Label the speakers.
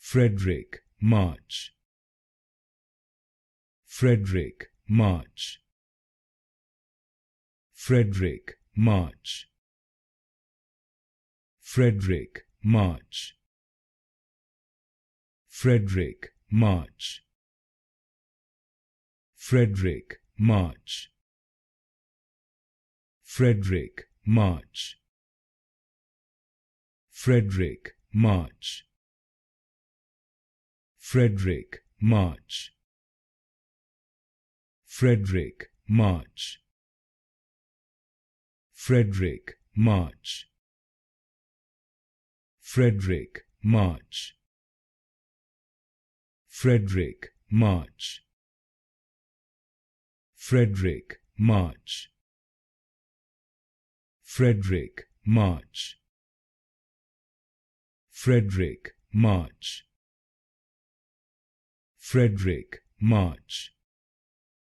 Speaker 1: Fredric March. Fredric March. Fredric March. Fredric March. Fredric March. Fredric March. Fredric March. Fredric March. Fredric March. Fredric March. Fredric March. Fredric March. Fredric March. Fredric March. Fredric March. Fredric March. Fredric March.